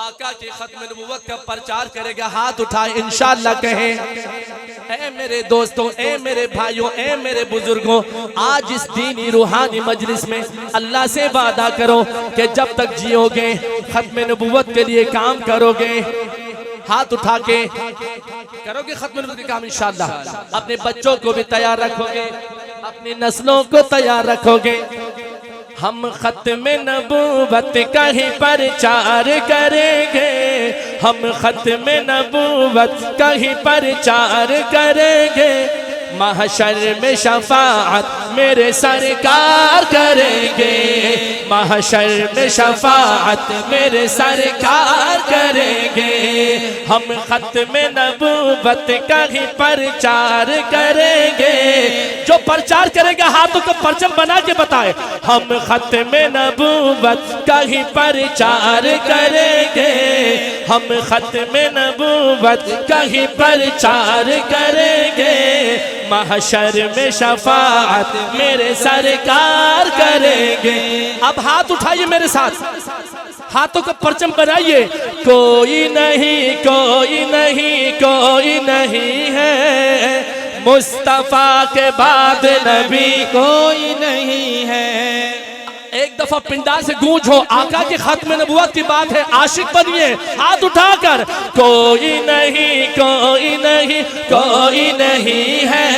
آقا کی ختم نبوت کا پرچار کرے گا ہاتھ اٹھائے انشاءاللہ کہیں اے میرے دوستوں، اے میرے بھائیوں، اے میرے بزرگوں، آج اس دینی روحانی مجلس میں اللہ سے وعدہ کرو کہ جب تک جیو گے ختم نبوت کے لیے کام کرو گے، ہاتھ اٹھا کے کرو گے ختم نبوت کے کام انشاءاللہ، اپنے بچوں کو بھی تیار رکھو گے، اپنی نسلوں کو تیار رکھو گے۔ ہم ختم نبوت کا ہی پرچار کریں گے، ہم ختم نبوت کا ہی پرچار کریں گے، محشر میں شفاعت میرے سرکار کریں گے، محشر میں شفاعت میرے سرکار کریں گے، ہم ختم نبوت کا ہی پرچار کریں گے۔ جو پرچار کریں گے ہاتھوں کو پرچم بنا کے بتائے، ہم ختم نبوت کا ہی پرچار کریں گے، ہم ختم نبوت کا ہی پرچار کریں گے، محشر میں شفاعت میرے سرکار کریں گے۔ اب ہاتھ اٹھائیے میرے ساتھ، ہاتھوں کو پرچم بنائیے، کوئی نہیں کوئی نہیں کوئی نہیں ہے مصطفیٰ کے بعد نبی کوئی نہیں ہے۔ ایک دفعہ پنڈال سے گونج ہو، آقا کی ختم نبوت کی بات ہے، عاشق بنیے، ہاتھ اٹھا کر، کوئی نہیں کوئی نہیں کوئی نہیں ہے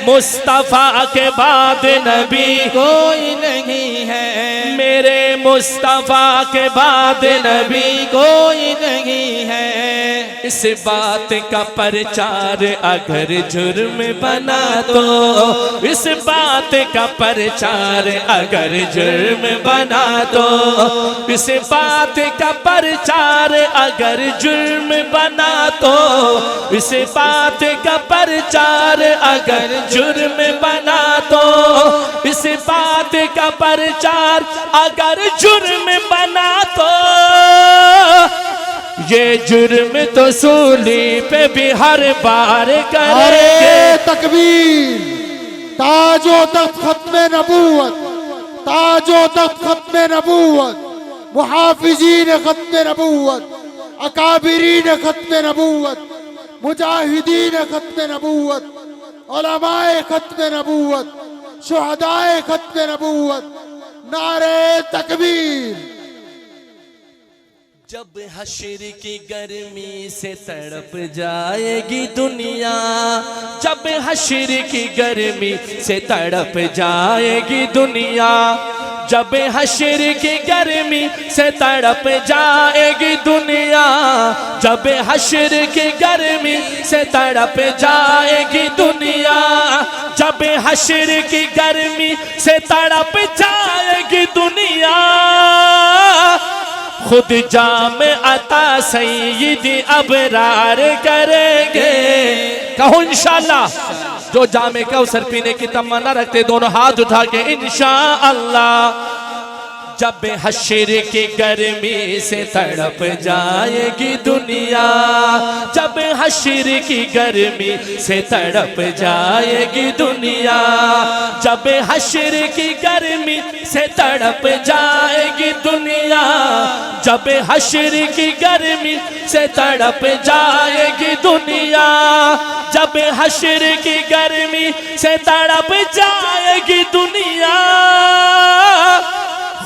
مصطفیٰ کے بعد نبی کوئی نہیں ہے، میرے مصطفیٰ کے بعد نبی کوئی نہیں ہے۔ اس بات کا پرچار اگر جرم بنا تو، اس بات کا پرچار اگر جرم بنا تو، اس بات کا پرچار اگر جرم بنا تو، اس بات کا پرچار اگر جرم بنا تو، اس بات کا پرچار اگر جرم بنا تو، یہ جرم تو سولی پہ بھی ہر بار کریں گے۔ تکبیر! تاج و تخت ختم نبوت، تاج و تخت ختم نبوت، محافظین ختم نبوت، اکابرین ختم نبوت، مجاہدین ختم نبوت، علماء ختم نبوت، شہداء ختم نبوت، نعرہ تکبیر! جب حشر کی گرمی سے تڑپ جائے گی دنیا، جب حشر کی گرمی سے تڑپ جائے گی دنیا، جب حشر کی گرمی سے تڑپ جائے گی دنیا، جب حشر کی گرمی سے تڑپ جائے گی دنیا، جب حشر کی گرمی سے تڑپ جائے گی دنیا، خود جام عطا سید ابرار کریں گے۔ کہو انشاءاللہ، جو جام کوثر پینے کی تمنا رکھتے دونوں ہاتھ اٹھا کے انشاءاللہ۔ جب حشر کی گرمی سے تڑپ جائے گی دنیا، جب حشر کی گرمی سے تڑپ جائے گی دنیا، جب حشر کی گرمی سے تڑپ جائے گی دنیا، جب حشر کی گرمی سے تڑپ جائے گی دنیا، جب حشر کی گرمی سے تڑپ جائے گی دنیا،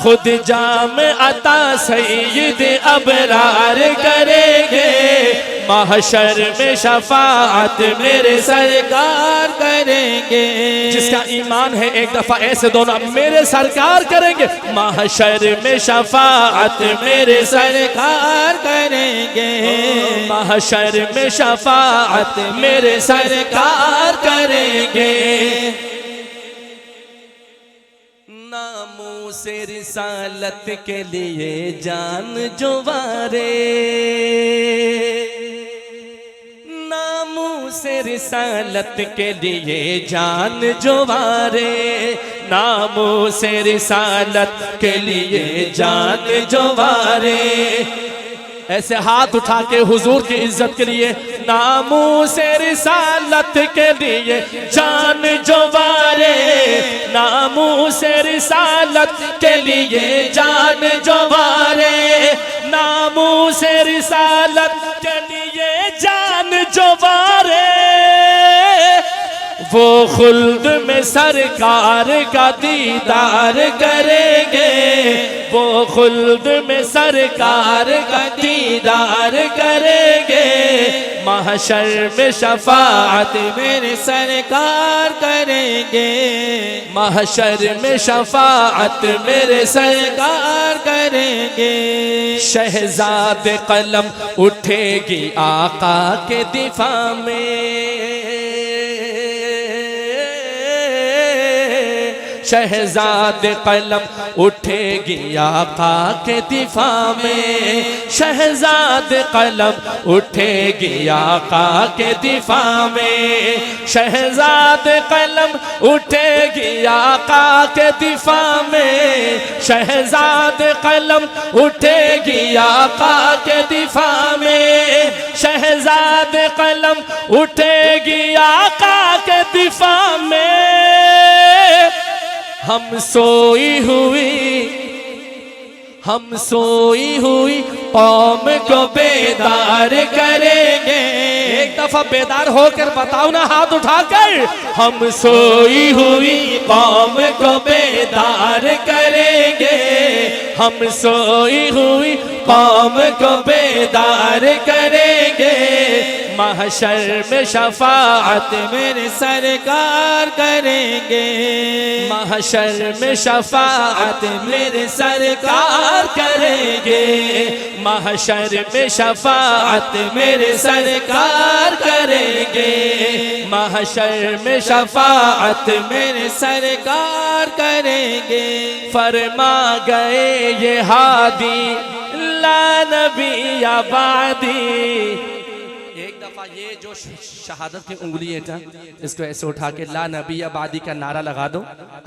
خود جام عطا سید ابرار کریں گے، محشر میں شفاعت میرے سرکار کریں گے۔ جس کا ایمان ہے ایک دفعہ ایسے دونوں میرے سرکار کریں گے، محشر میں شفاعت میرے سرکار کریں گے، محشر میں شفاعت میرے سرکار کریں گے۔ ناموس رسالت کے لیے جان جوارے، ناموس رسالت کے لیے جان جوارے، ناموس رسالت کے لیے جان جوارے۔ ایسے ہاتھ اٹھا کے حضور کی عزت کے لیے، ناموس رسالت کے لیے جان جوارے، ناموس رسالت کے لیے جان جوارے، ناموس رسالت کے لیے جان جو وارے وہ خلد میں سرکار کا دیدار کریں گے، وہ خلد میں سرکار کا دیدار کریں گے، محشر میں شفاعت میرے سرکار کریں گے، محشر میں شفاعت میرے سرکار کریں گے۔ شہزاد قلم اٹھے گی آقا کے دفاع میں، شہزاد قلم اٹھے گی آقا کے دفاع میں، شہزاد قلم اٹھے گی آقا کے دفاع میں، شہزاد قلم اٹھے گی آقا کے دفاع میں، شہزاد قلم اٹھے گی آقا کے دفاع میں، شہزاد قلم اٹھے گی آقا کے دفاع میں، ہم سوئی ہوئی قوم کو بیدار کریں گے۔ ایک دفعہ بیدار ہو کر بتاؤ نا ہاتھ اٹھا کر، ہم سوئی ہوئی قوم کو بیدار کریں گے، ہم سوئی ہوئی قوم کو بیدار کریں گے، محشر میں شفاعت میرے سرکار کریں گے، محشر میں شفاعت میرے سرکار کریں گے، محشر میں شفاعت میرے سرکار کریں گے، محشر میں شفاعت میرے سرکار کریں گے۔ فرما گئے یہ ہادی لا نبی بعدی۔ ایک دفعہ یہ جو شہادت کی انگلی ہے اس کو ایسے اٹھا کے لا نبی بعدی کا نعرہ لگا دو،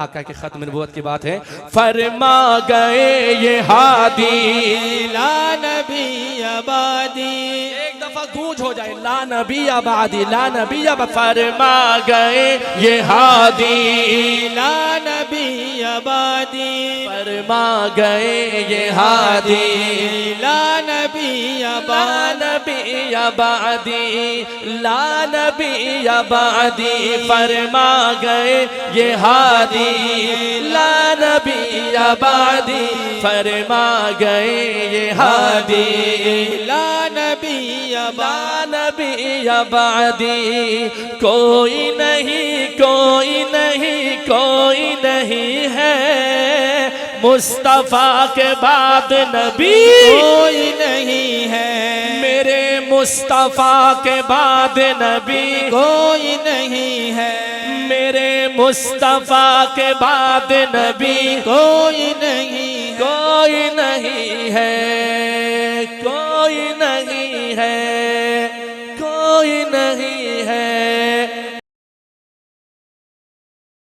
آقا کے ختم نبوت کی بات ہے۔ فرما گئے یہ ہادی لا نبی بعدی، ایک دفعہ گونج ہو جائے، لا نبی بعدی، لا نبی فرما گئے یہ ہادی لا نبی بعدی، فرما گئے یہ ہادی لا نبی لا بعدی، نبی بعدی، لا نبی بعدی، فرما گئے یہ ہادی لا نبی بعدی، فرما گئے یہ ہادی لا نبی لا نبی بعدی، کوئی نہیں کوئی نہیں کوئی نہیں ہے مصطفیٰ کے بعد نبی، کوئی نہیں ہے میرے مصطفیٰ کے بعد نبی، کوئی نہیں ہے میرے مصطفیٰ کے بعد نبی، کوئی نہیں ہے کوئی نہیں ہے